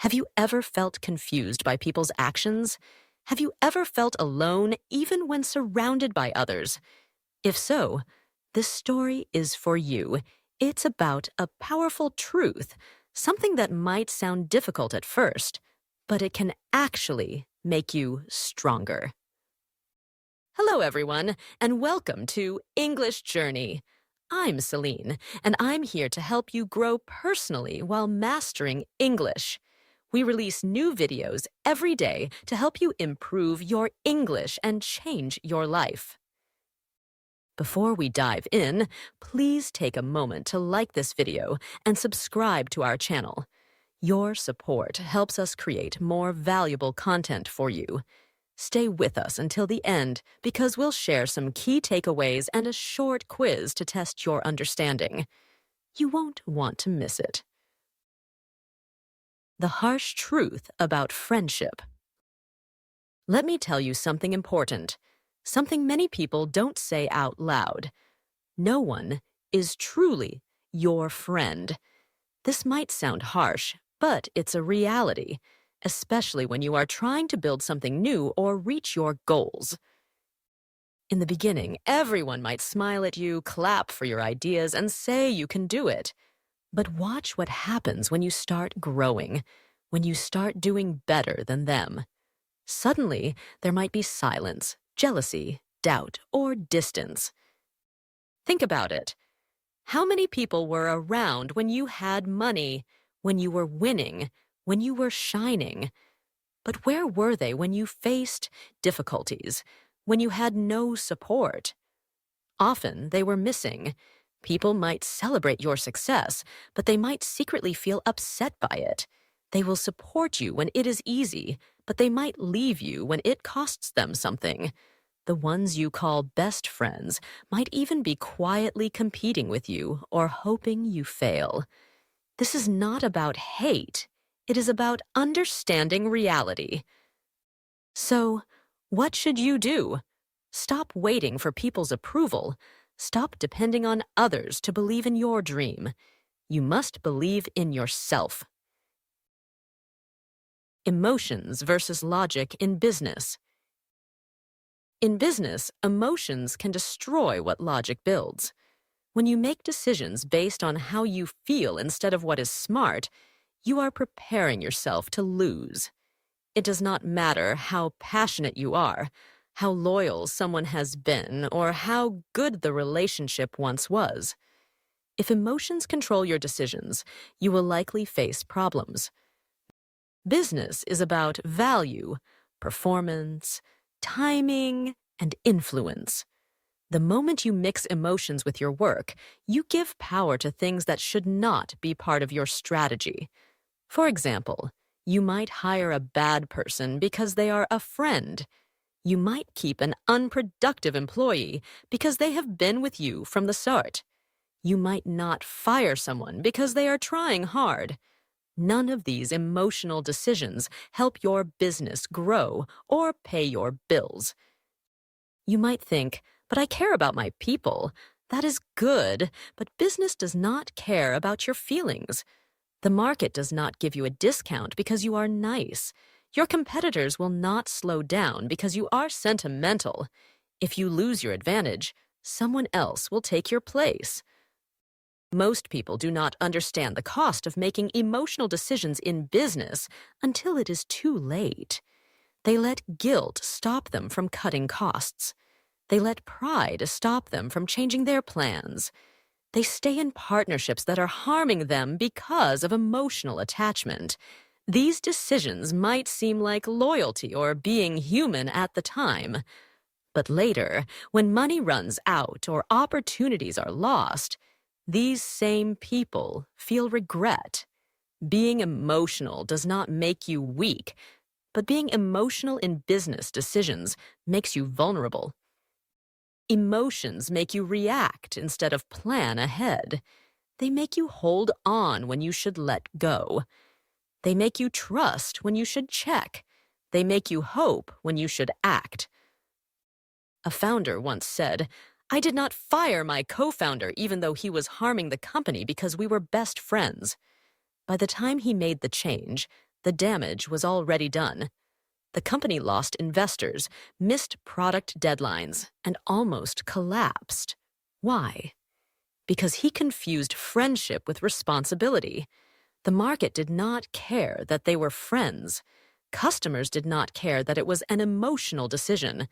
Have you ever felt confused by people's actions? Have you ever felt alone even when surrounded by others? If so, this story is for you. It's about a powerful truth, something that might sound difficult at first, but it can actually make you stronger. Hello, everyone, and welcome to English Journey. I'm Celine, and I'm here to help you grow personally while mastering English. We release new videos every day to help you improve your English and change your life. Before we dive in, please take a moment to like this video and subscribe to our channel. Your support helps us create more valuable content for you. Stay with us until the end because we'll share some key takeaways and a short quiz to test your understanding. You won't want to miss it. The harsh truth about friendship. Let me tell you something important, something many people don't say out loud. No one is truly your friend. This might sound harsh, but it's a reality, especially when you are trying to build something new or reach your goals. In the beginning, everyone might smile at you, clap for your ideas, and say you can do it. But watch what happens when you start growing, when you start doing better than them. Suddenly, there might be silence, jealousy, doubt, or distance. Think about it. How many people were around when you had money, when you were winning, when you were shining? But where were they when you faced difficulties, when you had no support? Often they were missing. People might celebrate your success, but they might secretly feel upset by it. They will support you when it is easy, but they might leave you when it costs them something. The ones you call best friends might even be quietly competing with you or hoping you fail. This is not about hate. It is about understanding reality. So, what should you do? Stop waiting for people's approval. Stop depending on others to believe in your dream. You must believe in yourself. Emotions versus logic in business. In business, emotions can destroy what logic builds. When you make decisions based on how you feel instead of what is smart, you are preparing yourself to lose. It does not matter how passionate you are, how loyal someone has been, or how good the relationship once was. If emotions control your decisions, you will likely face problems. Business is about value, performance, timing, and influence. The moment you mix emotions with your work, you give power to things that should not be part of your strategy. For example, you might hire a bad person because they are a friend. You might keep an unproductive employee because they have been with you from the start. You might not fire someone because they are trying hard. None of these emotional decisions help your business grow or pay your bills. You might think, but I care about my people. That is good, but business does not care about your feelings. The market does not give you a discount because you are nice. Your competitors will not slow down because you are sentimental. If you lose your advantage, someone else will take your place. Most people do not understand the cost of making emotional decisions in business until it is too late. They let guilt stop them from cutting costs. They let pride stop them from changing their plans. They stay in partnerships that are harming them because of emotional attachment. These decisions might seem like loyalty or being human at the time. But later, when money runs out or opportunities are lost, these same people feel regret. Being emotional does not make you weak, but being emotional in business decisions makes you vulnerable. Emotions make you react instead of plan ahead. They make you hold on when you should let go. They make you trust when you should check. They make you hope when you should act. A founder once said, "I did not fire my co-founder even though he was harming the company because we were best friends." By the time he made the change, The damage was already done. The company lost investors, missed product deadlines, and almost collapsed. Why? Because he confused friendship with responsibility. The market did not care that they were friends. Customers did not care that it was an emotional decision.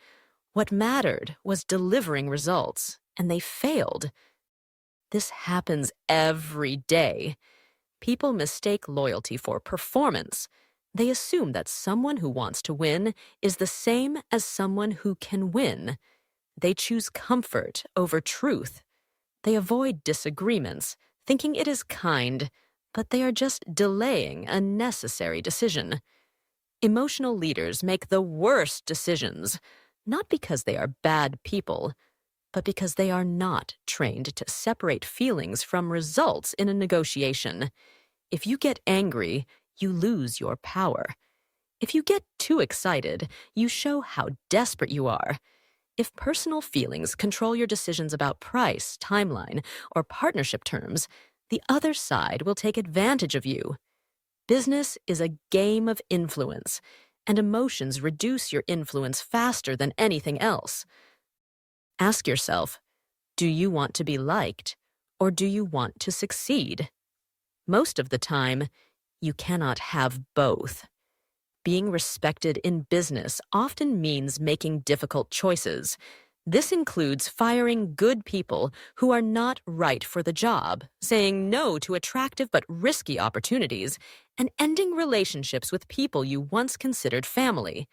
What mattered was delivering results, and they failed. This happens every day. People mistake loyalty for performance. They assume that someone who wants to win is the same as someone who can win. They choose comfort over truth. They avoid disagreements, thinking it is kind, but they are just delaying a necessary decision. Emotional leaders make the worst decisions, not because they are bad people, but because they are not trained to separate feelings from results in a negotiation. If you get angry, you lose your power. If you get too excited, you show how desperate you are. If personal feelings control your decisions about price, timeline, or partnership terms, the other side will take advantage of you. Business is a game of influence, and emotions reduce your influence faster than anything else. Ask yourself, do you want to be liked, or do you want to succeed? Most of the time, you cannot have both. Being respected in business often means making difficult choices. This includes firing good people who are not right for the job, saying no to attractive but risky opportunities, and ending relationships with people you once considered family.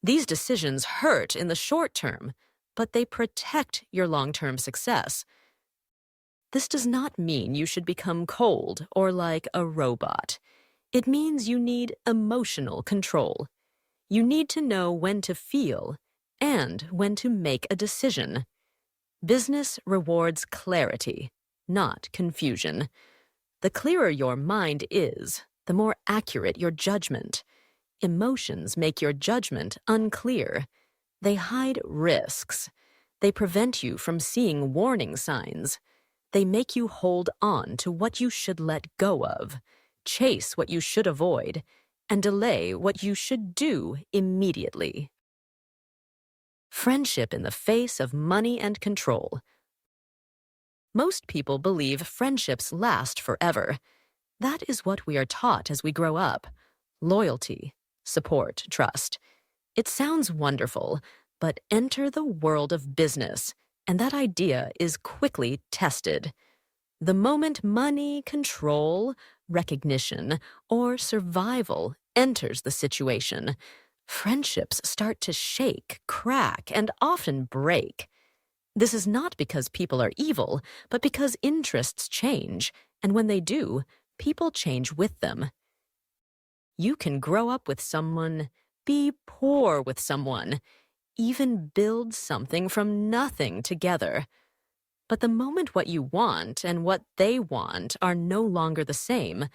These decisions hurt in the short term, but they protect your long-term success. This does not mean you should become cold or like a robot. It means you need emotional control. You need to know when to feel and when to make a decision. Business rewards clarity, not confusion. The clearer your mind is, the more accurate your judgment. Emotions make your judgment unclear. They hide risks. They prevent you from seeing warning signs. They make you hold on to what you should let go of, chase what you should avoid, and delay what you should do immediately. Friendship in the face of money and control. Most people believe friendships last forever. That is what we are taught as we grow up. Loyalty, support, trust. It sounds wonderful, but enter the world of business, and that idea is quickly tested. The moment money, control, recognition, or survival enters the situation, friendships start to shake, crack, and often break. This is not because people are evil, but because interests change, and when they do, people change with them. You can grow up with someone, be poor with someone, even build something from nothing together. But the moment what you want and what they want are no longer the same,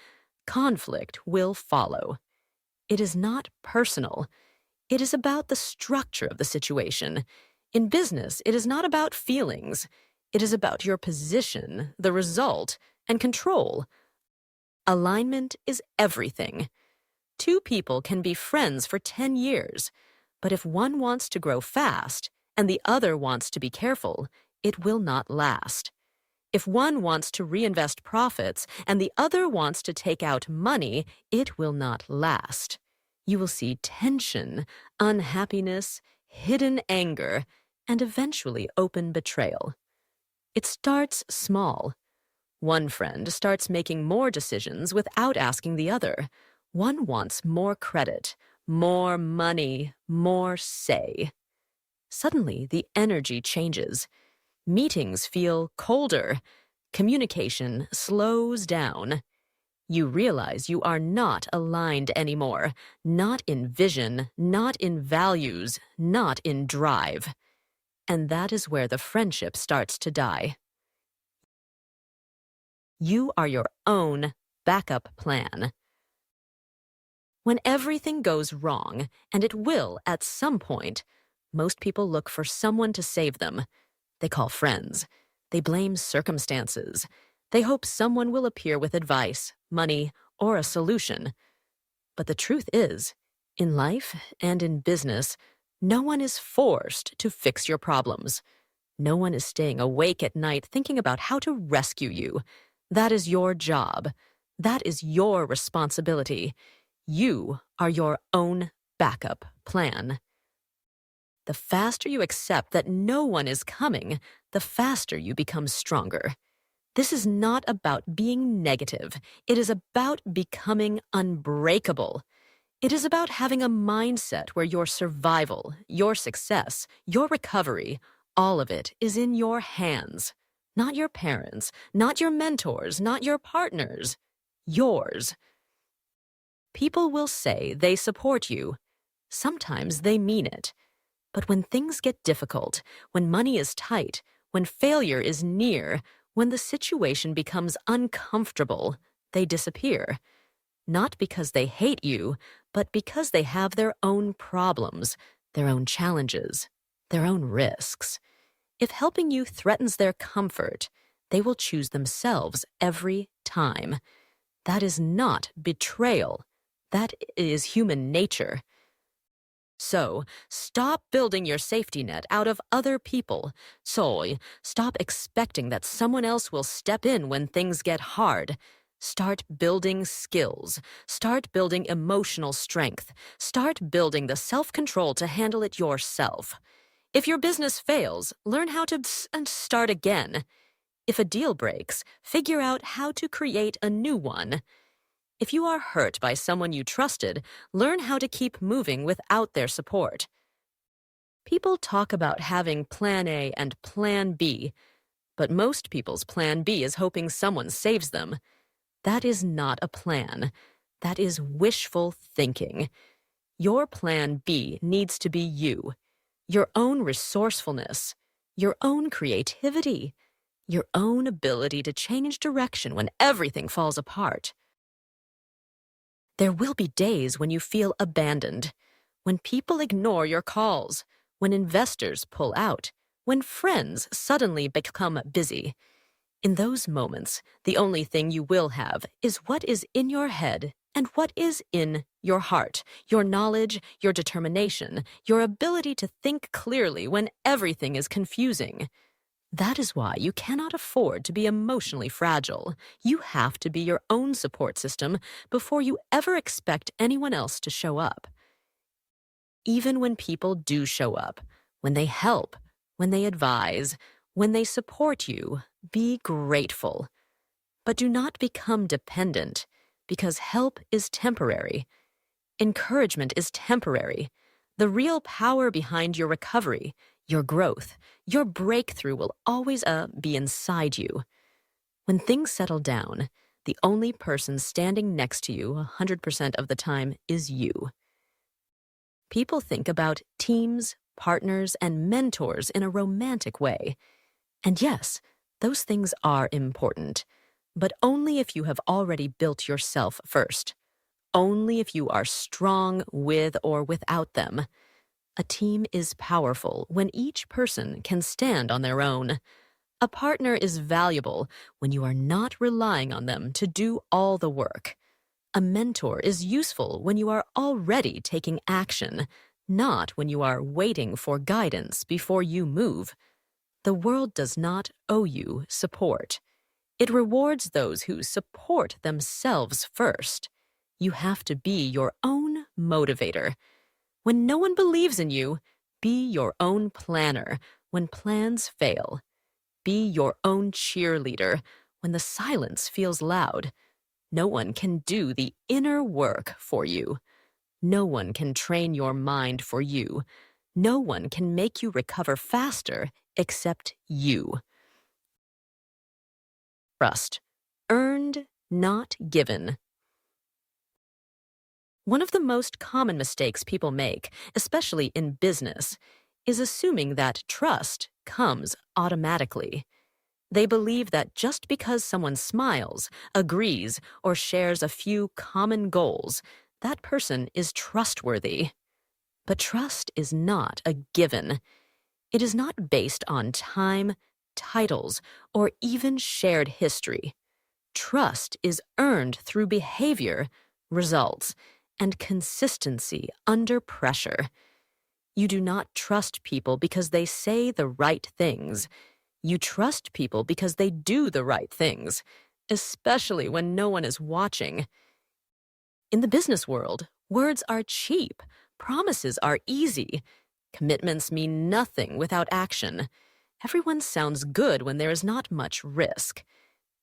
conflict will follow. It is not personal. It is about the structure of the situation. In business, it is not about feelings. It is about your position, the result, and control. Alignment is everything. Two people can be friends for 10 years, but if one wants to grow fast and the other wants to be careful, it will not last. If one wants to reinvest profits and the other wants to take out money, it will not last. You will see tension, unhappiness, hidden anger, and eventually open betrayal. It starts small. One friend starts making more decisions without asking the other. One wants more credit, more money, more say. Suddenly, the energy changes. Meetings feel colder. Communication slows down. You realize you are not aligned anymore, not in vision, not in values, not in drive. And that is where the friendship starts to die. You are your own backup plan. When everything goes wrong, and it will at some point, most people look for someone to save them. They call friends. They blame circumstances. They hope someone will appear with advice, money, or a solution. But the truth is, in life and in business, no one is forced to fix your problems. No one is staying awake at night thinking about how to rescue you. That is your job. That is your responsibility. You are your own backup plan. The faster you accept that no one is coming, the faster you become stronger. This is not about being negative. It is about becoming unbreakable. It is about having a mindset where your survival, your success, your recovery, all of it is in your hands. Not your parents, not your mentors, not your partners. Yours. People will say they support you. Sometimes they mean it. But when things get difficult, when money is tight, when failure is near, when the situation becomes uncomfortable, they disappear. Not because they hate you, but because they have their own problems, their own challenges, their own risks. If helping you threatens their comfort, they will choose themselves every time. That is not betrayal. That is human nature. So, stop building your safety net out of other people. So, stop expecting that someone else will step in when things get hard. Start building skills. Start building emotional strength. Start building the self-control to handle it yourself. If your business fails, learn how to start again. If a deal breaks, figure out how to create a new one. If you are hurt by someone you trusted, learn how to keep moving without their support. People talk about having Plan A and Plan B, but most people's Plan B is hoping someone saves them. That is not a plan. That is wishful thinking. Your Plan B needs to be you, your own resourcefulness, your own creativity, your own ability to change direction when everything falls apart. There will be days when you feel abandoned, when people ignore your calls, when investors pull out, when friends suddenly become busy. In those moments, the only thing you will have is what is in your head and what is in your heart, your knowledge, your determination, your ability to think clearly when everything is confusing. That is why you cannot afford to be emotionally fragile. You have to be your own support system before you ever expect anyone else to show up. Even when people do show up, when they help, when they advise, when they support you, be grateful. But do not become dependent, because help is temporary. Encouragement is temporary. The real power behind your recovery, your growth, your breakthrough will always be inside you. When things settle down, the only person standing next to you 100% of the time is you. People think about teams, partners, and mentors in a romantic way. And yes, those things are important, but only if you have already built yourself first. Only if you are strong with or without them. A team is powerful when each person can stand on their own. A partner is valuable when you are not relying on them to do all the work. A mentor is useful when you are already taking action, not when you are waiting for guidance before you move. The world does not owe you support. It rewards those who support themselves first. You have to be your own motivator. When no one believes in you, be your own planner when plans fail. Be your own cheerleader when the silence feels loud. No one can do the inner work for you. No one can train your mind for you. No one can make you recover faster except you. Trust. Earned, not given. One of the most common mistakes people make, especially in business, is assuming that trust comes automatically. They believe that just because someone smiles, agrees, or shares a few common goals, that person is trustworthy. But trust is not a given. It is not based on time, titles, or even shared history. Trust is earned through behavior, results, and consistency under pressure. You do not trust people because they say the right things. You trust people because they do the right things, especially when no one is watching. In the business world, words are cheap, promises are easy, commitments mean nothing without action. Everyone sounds good when there is not much risk.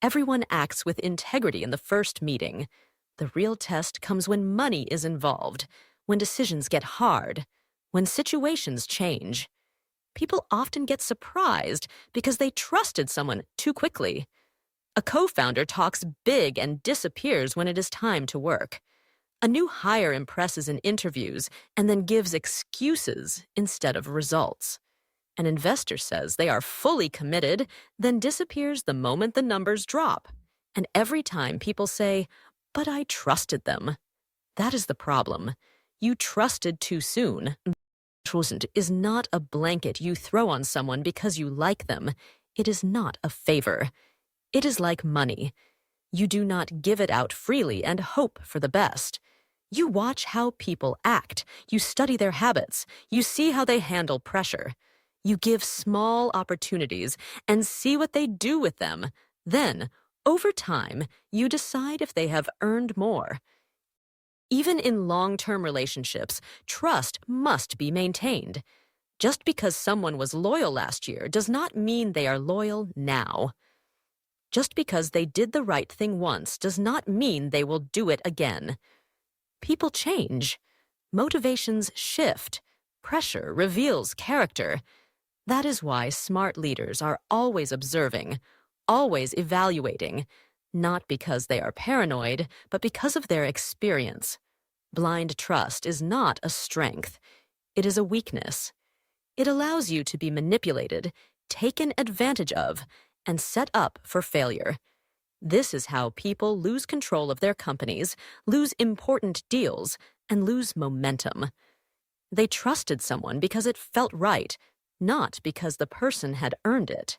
Everyone acts with integrity in the first meeting. The real test comes when money is involved, when decisions get hard, when situations change. People often get surprised because they trusted someone too quickly. A co-founder talks big and disappears when it is time to work. A new hire impresses in interviews and then gives excuses instead of results. An investor says they are fully committed, then disappears the moment the numbers drop. And every time people say, "But I trusted them." That is the problem. You trusted too soon. Trust is not a blanket you throw on someone because you like them. It is not a favor. It is like money. You do not give it out freely and hope for the best. You watch how people act. You study their habits. You see how they handle pressure. You give small opportunities and see what they do with them. Then, over time, you decide if they have earned more. Even in long-term relationships, trust must be maintained. Just because someone was loyal last year does not mean they are loyal now. Just because they did the right thing once does not mean they will do it again. People change. Motivations shift. Pressure reveals character. That is why smart leaders are always observing, always evaluating, not because they are paranoid, but because of their experience. Blind trust is not a strength. It is a weakness. It allows you to be manipulated, taken advantage of, and set up for failure. This is how people lose control of their companies, lose important deals, and lose momentum. They trusted someone because it felt right, not because the person had earned it.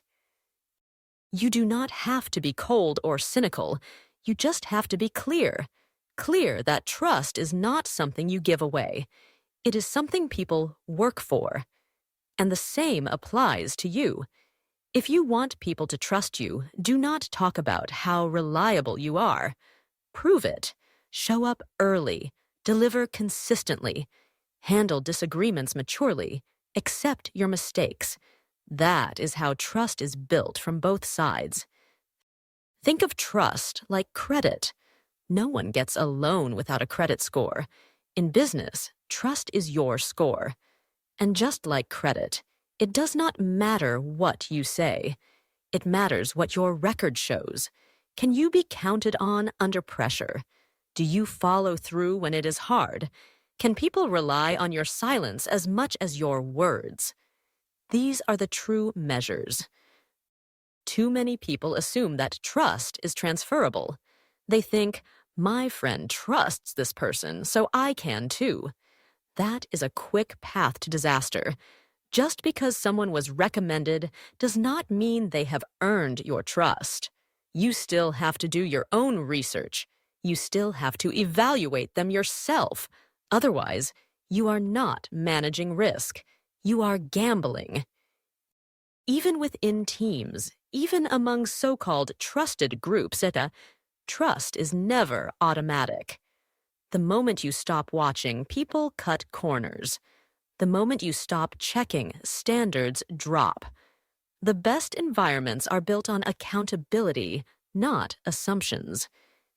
You do not have to be cold or cynical. You just have to be clear. Clear that trust is not something you give away. It is something people work for. And the same applies to you. If you want people to trust you, do not talk about how reliable you are. Prove it. Show up early. Deliver consistently. Handle disagreements maturely. Accept your mistakes. That is how trust is built from both sides. Think of trust like credit. No one gets a loan without a credit score. In business, trust is your score. And just like credit, it does not matter what you say. It matters what your record shows. Can you be counted on under pressure? Do you follow through when it is hard? Can people rely on your silence as much as your words? These are the true measures. Too many people assume that trust is transferable. They think, my friend trusts this person, so I can too. That is a quick path to disaster. Just because someone was recommended does not mean they have earned your trust. You still have to do your own research. You still have to evaluate them yourself. Otherwise, you are not managing risk. You are gambling. Even within teams, even among so-called trusted groups, trust is never automatic. The moment you stop watching, people cut corners. The moment you stop checking, standards drop. The best environments are built on accountability, not assumptions.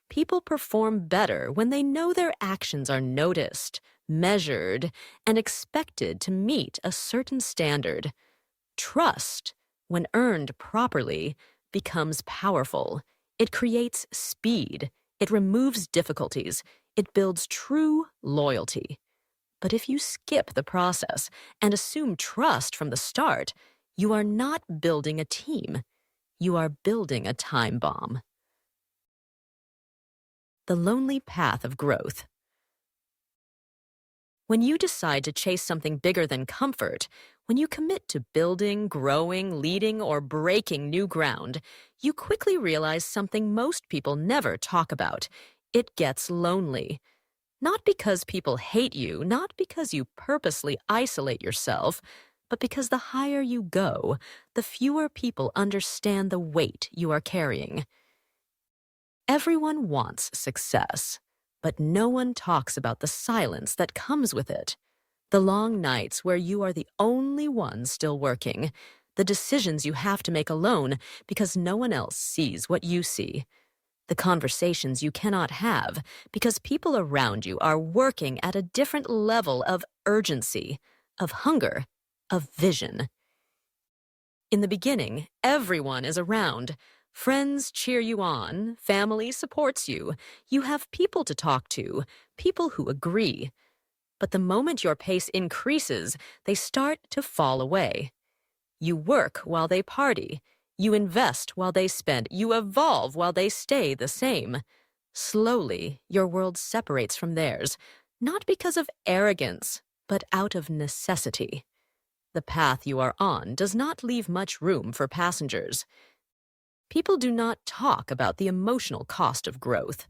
People perform better when they know their actions are noticed, measured, and expected to meet a certain standard. Trust, when earned properly, becomes powerful. It creates speed. It removes difficulties. It builds true loyalty. But if you skip the process and assume trust from the start, you are not building a team. You are building a time bomb. The lonely path of growth. When you decide to chase something bigger than comfort, when you commit to building, growing, leading, or breaking new ground, you quickly realize something most people never talk about. It gets lonely. Not because people hate you, not because you purposely isolate yourself, but because the higher you go, the fewer people understand the weight you are carrying. Everyone wants success, but no one talks about the silence that comes with it. The long nights where you are the only one still working, the decisions you have to make alone because no one else sees what you see, the conversations you cannot have because people around you are working at a different level of urgency, of hunger, of vision. In the beginning, everyone is around. Friends cheer you on, family supports you, you have people to talk to, people who agree. But the moment your pace increases, they start to fall away. You work while they party. You invest while they spend. You evolve while they stay the same. Slowly, your world separates from theirs, not because of arrogance, but out of necessity. The path you are on does not leave much room for passengers. People do not talk about the emotional cost of growth.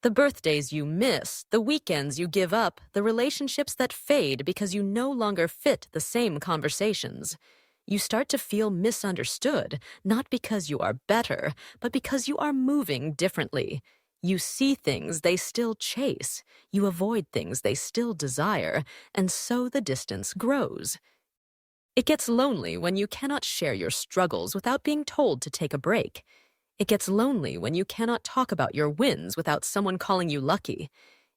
The birthdays you miss, the weekends you give up, the relationships that fade because you no longer fit the same conversations. You start to feel misunderstood, not because you are better, but because you are moving differently. You see things they still chase, you avoid things they still desire, and so the distance grows. It gets lonely when you cannot share your struggles without being told to take a break. It gets lonely when you cannot talk about your wins without someone calling you lucky.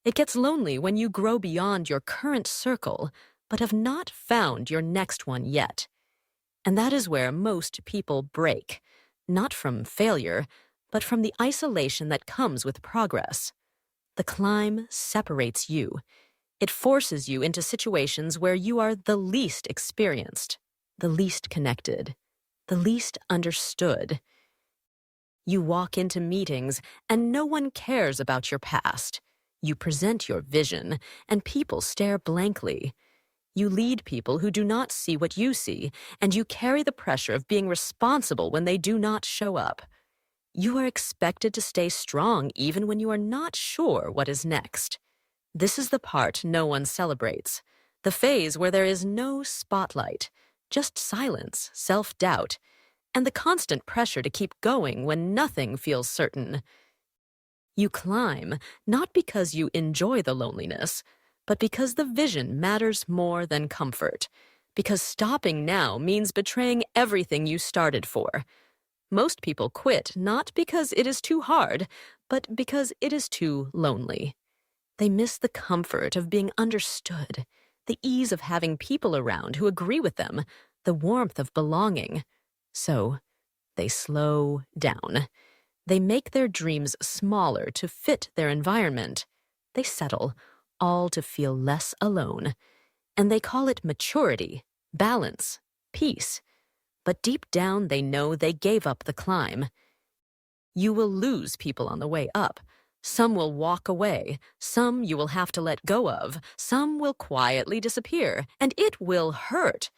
It gets lonely when you grow beyond your current circle, but have not found your next one yet. And that is where most people break, not from failure, but from the isolation that comes with progress. The climb separates you. It forces you into situations where you are the least experienced, the least connected, the least understood. You walk into meetings and no one cares about your past. You present your vision and people stare blankly. You lead people who do not see what you see, and you carry the pressure of being responsible when they do not show up. You are expected to stay strong even when you are not sure what is next. This is the part no one celebrates, the phase where there is no spotlight, just silence, self-doubt, and the constant pressure to keep going when nothing feels certain. You climb, not because you enjoy the loneliness, but because the vision matters more than comfort, because stopping now means betraying everything you started for. Most people quit not because it is too hard, but because it is too lonely. They miss the comfort of being understood, the ease of having people around who agree with them, the warmth of belonging. So, they slow down. They make their dreams smaller to fit their environment. They settle, all to feel less alone. And they call it maturity, balance, peace. But deep down they know they gave up the climb. You will lose people on the way up. Some will walk away, some you will have to let go of, some will quietly disappear, and it will hurt.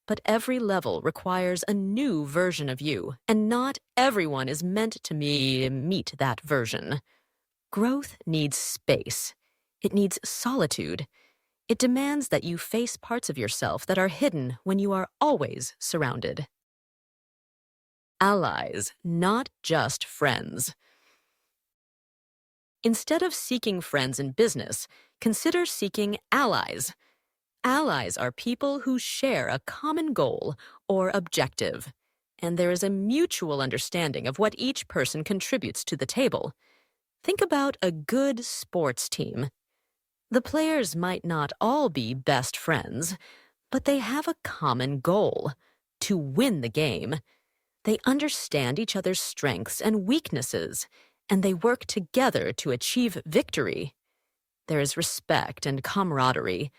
But every level requires a new version of you, and not everyone is meant to meet that version. Growth needs space. It needs solitude. It demands that you face parts of yourself that are hidden when you are always surrounded. Allies, not just friends. Instead of seeking friends in business, consider seeking allies. Allies are people who share a common goal or objective, and there is a mutual understanding of what each person contributes to the table. Think about a good sports team. The players might not all be best friends, but they have a common goal: to win the game. They understand each other's strengths and weaknesses, and they work together to achieve victory. There is respect and camaraderie,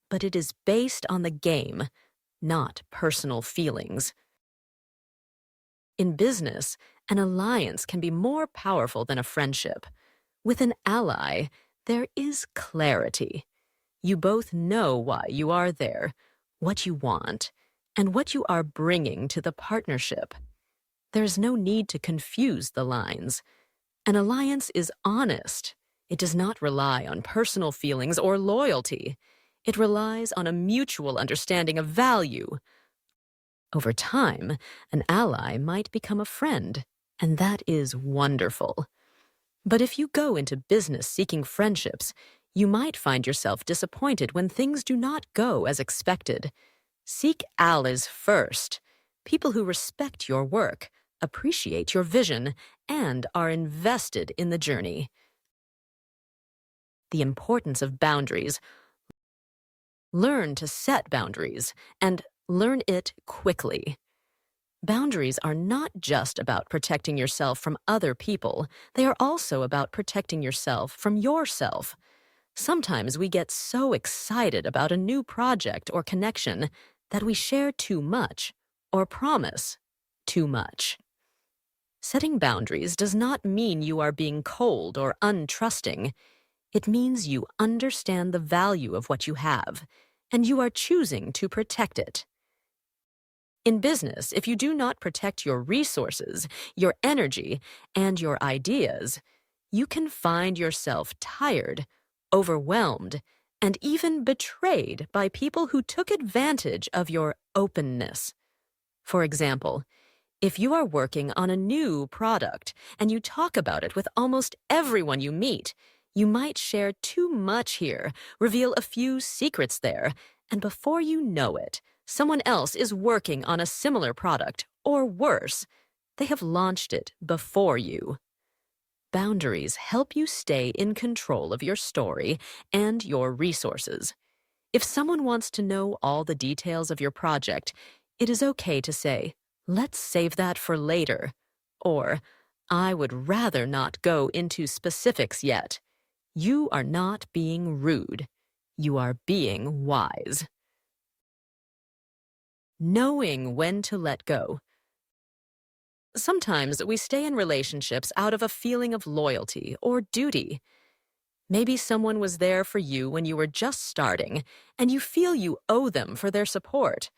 but it is based on the game, not personal feelings. In business, an alliance can be more powerful than a friendship. With an ally, there is clarity. You both know why you are there, what you want, and what you are bringing to the partnership. There is no need to confuse the lines. An alliance is honest. It does not rely on personal feelings or loyalty. It relies on a mutual understanding of value. Over time, an ally might become a friend, and that is wonderful. But if you go into business seeking friendships, you might find yourself disappointed when things do not go as expected. Seek allies first, people who respect your work, appreciate your vision, and are invested in the journey. The importance of boundaries. Learn to set boundaries, and learn it quickly. Boundaries are not just about protecting yourself from other people, they are also about protecting yourself from yourself. Sometimes we get so excited about a new project or connection that we share too much or promise too much. Setting boundaries does not mean you are being cold or untrusting. It means you understand the value of what you have, and you are choosing to protect it. In business, if you do not protect your resources, your energy, and your ideas, you can find yourself tired, overwhelmed, and even betrayed by people who took advantage of your openness. For example, if you are working on a new product and you talk about it with almost everyone you meet, you might share too much here, reveal a few secrets there, and before you know it, someone else is working on a similar product, or worse, they have launched it before you. Boundaries help you stay in control of your story and your resources. If someone wants to know all the details of your project, it is okay to say, "Let's save that for later," or "I would rather not go into specifics yet." You are not being rude. You are being wise. Knowing when to let go. Sometimes we stay in relationships out of a feeling of loyalty or duty. Maybe someone was there for you when you were just starting, and you feel you owe them for their support.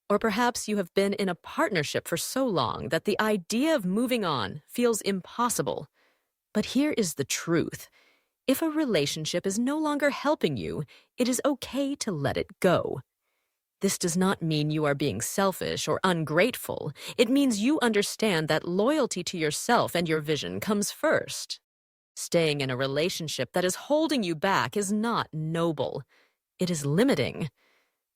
Or perhaps you have been in a partnership for so long that the idea of moving on feels impossible. But here is the truth. If a relationship is no longer helping you, it is okay to let it go. This does not mean you are being selfish or ungrateful. It means you understand that loyalty to yourself and your vision comes first. Staying in a relationship that is holding you back is not noble. It is limiting.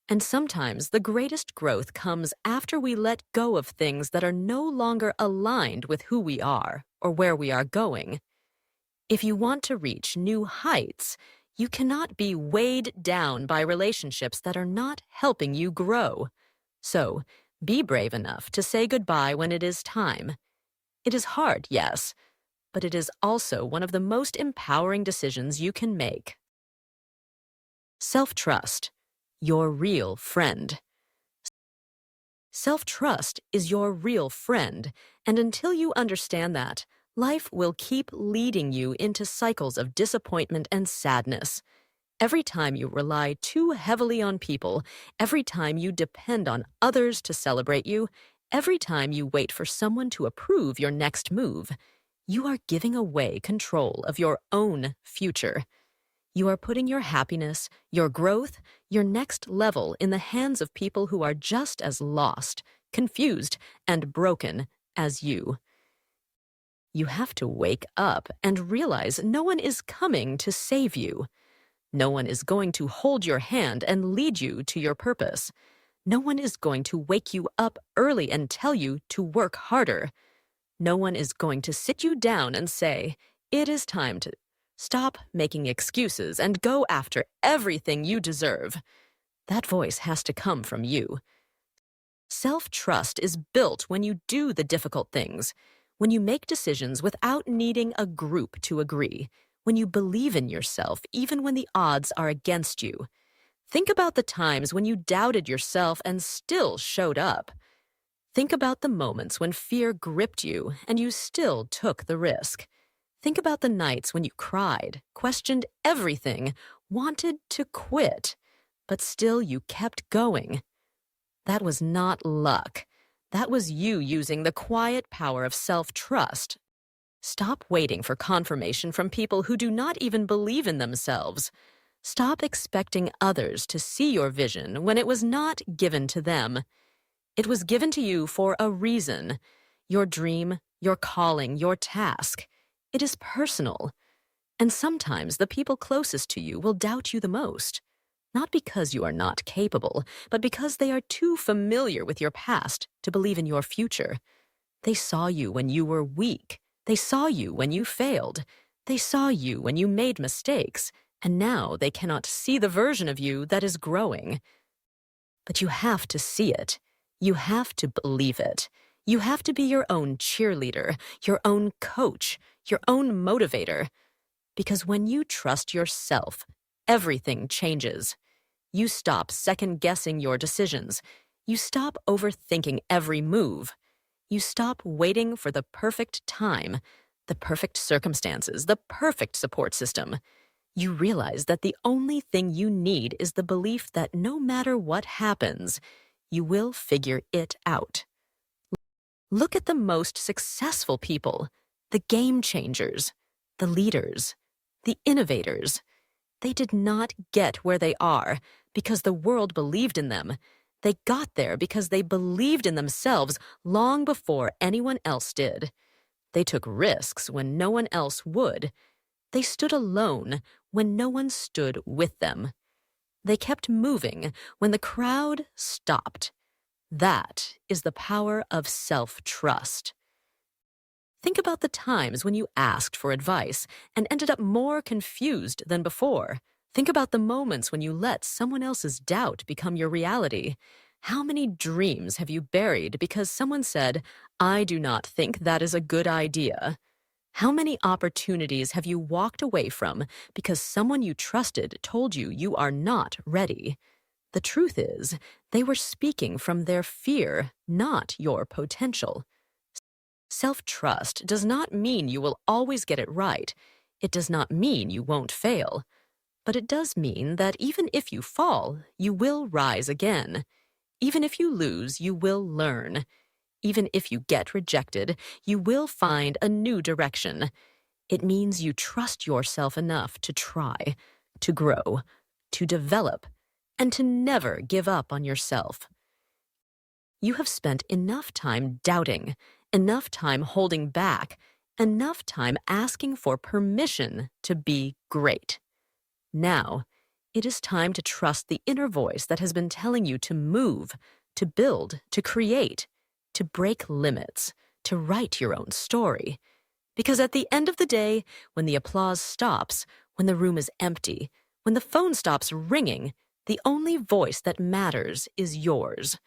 And sometimes the greatest growth comes after we let go of things that are no longer aligned with who we are or where we are going. If you want to reach new heights, you cannot be weighed down by relationships that are not helping you grow. So, be brave enough to say goodbye when it is time. It is hard, yes, but it is also one of the most empowering decisions you can make. Self-trust, your real friend. Self-trust is your real friend, and until you understand that, life will keep leading you into cycles of disappointment and sadness. Every time you rely too heavily on people, every time you depend on others to celebrate you, every time you wait for someone to approve your next move, you are giving away control of your own future. You are putting your happiness, your growth, your next level in the hands of people who are just as lost, confused, and broken as you. You have to wake up and realize no one is coming to save you. No one is going to hold your hand and lead you to your purpose. No one is going to wake you up early and tell you to work harder. No one is going to sit you down and say, "It is time to stop making excuses and go after everything you deserve." That voice has to come from you. Self-trust is built when you do the difficult things, when you make decisions without needing a group to agree, when you believe in yourself even when the odds are against you. Think about the times when you doubted yourself and still showed up. Think about the moments when fear gripped you and you still took the risk. Think about the nights when you cried, questioned everything, wanted to quit, but still you kept going. That was not luck. That was you using the quiet power of self-trust Stop waiting for confirmation from people who do not even believe in themselves. Stop expecting others to see your vision when it was not given to them. It was given to you for a reason. Your dream, your calling, your task. It is personal. And sometimes the people closest to you will doubt you the most. Not because you are not capable, but because they are too familiar with your past to believe in your future. They saw you when you were weak. They saw you when you failed. They saw you when you made mistakes. And now they cannot see the version of you that is growing. But you have to see it. You have to believe it. You have to be your own cheerleader, your own coach, your own motivator. Because when you trust yourself, everything changes. You stop second-guessing your decisions. You stop overthinking every move. You stop waiting for the perfect time, the perfect circumstances, the perfect support system. You realize that the only thing you need is the belief that no matter what happens, you will figure it out. Look at the most successful people, the game changers, the leaders, the innovators. They did not get where they are because the world believed in them. They got there because they believed in themselves long before anyone else did. They took risks when no one else would. They stood alone when no one stood with them. They kept moving when the crowd stopped. That is the power of self-trust. Think about the times when you asked for advice and ended up more confused than before. Think about the moments when you let someone else's doubt become your reality. How many dreams have you buried because someone said, "I do not think that is a good idea"? How many opportunities have you walked away from because someone you trusted told you you are not ready? The truth is, they were speaking from their fear, not your potential. Self-trust does not mean you will always get it right. It does not mean you won't fail. But it does mean that even if you fall, you will rise again. Even if you lose, you will learn. Even if you get rejected, you will find a new direction. It means you trust yourself enough to try, to grow, to develop, and to never give up on yourself. You have spent enough time doubting, enough time holding back, enough time asking for permission to be great. Now, it is time to trust the inner voice that has been telling you to move, to build, to create, to break limits, to write your own story. Because at the end of the day, when the applause stops, when the room is empty, when the phone stops ringing, the only voice that matters is yours.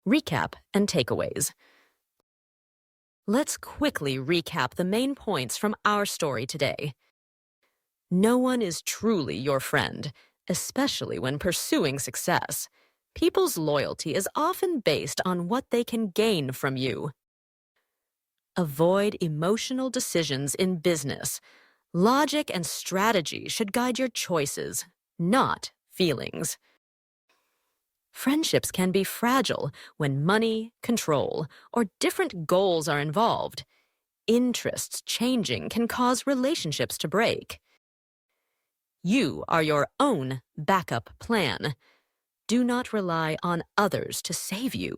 Recap and takeaways. Let's quickly recap the main points from our story today. No one is truly your friend, especially when pursuing success. People's loyalty is often based on what they can gain from you. Avoid emotional decisions in business. Logic and strategy should guide your choices, not feelings. Friendships can be fragile when money, control, or different goals are involved. Interests changing can cause relationships to break. You are your own backup plan. Do not rely on others to save you.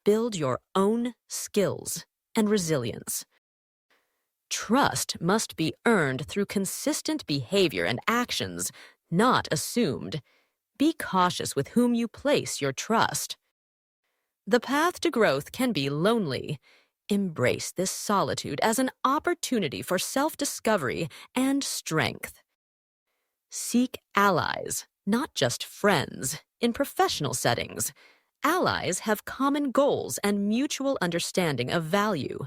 Build your own skills and resilience. Trust must be earned through consistent behavior and actions, not assumed. Be cautious with whom you place your trust. The path to growth can be lonely. Embrace this solitude as an opportunity for self-discovery and strength. Seek allies, not just friends, in professional settings. Allies have common goals and mutual understanding of value.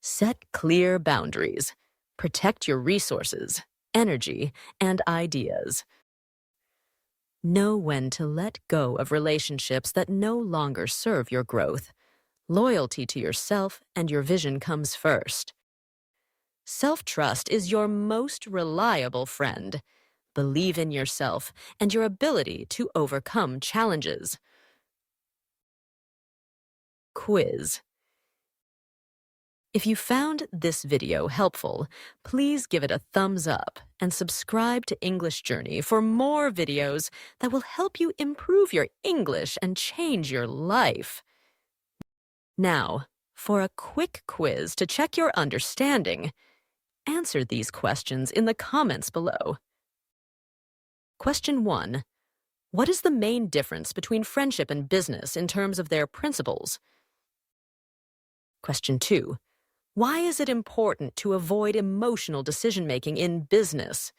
Set clear boundaries. Protect your resources, energy, and ideas. Know when to let go of relationships that no longer serve your growth. Loyalty to yourself and your vision comes first. Self-trust is your most reliable friend. Believe in yourself and your ability to overcome challenges. Quiz. If you found this video helpful, please give it a thumbs up and subscribe to English Journey for more videos that will help you improve your English and change your life. Now, for a quick quiz to check your understanding, answer these questions in the comments below. Question 1. What is the main difference between friendship and business in terms of their principles? Question 2. Why is it important to avoid emotional decision-making in business?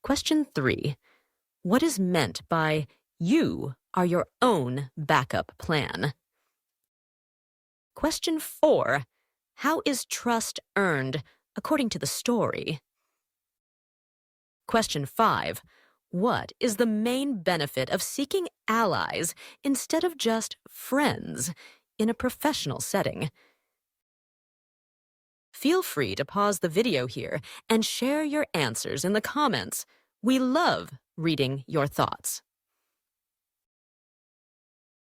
Question 3. What is meant by you are your own backup plan? Question 4. How is trust earned according to the story? Question 5. What is the main benefit of seeking allies instead of just friends in a professional setting? Feel free to pause the video here and share your answers in the comments. We love reading your thoughts.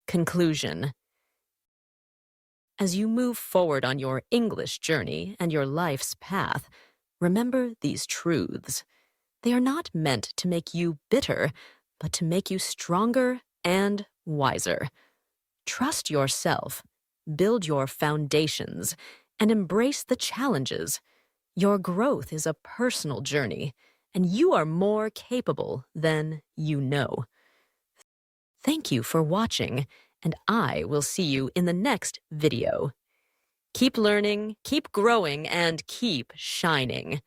Conclusion. As you move forward on your English journey and your life's path, remember these truths. They are not meant to make you bitter, but to make you stronger and wiser. Trust yourself, build your foundations, and embrace the challenges. Your growth is a personal journey, and you are more capable than you know. Thank you for watching, and I will see you in the next video. Keep learning, keep growing, and keep shining.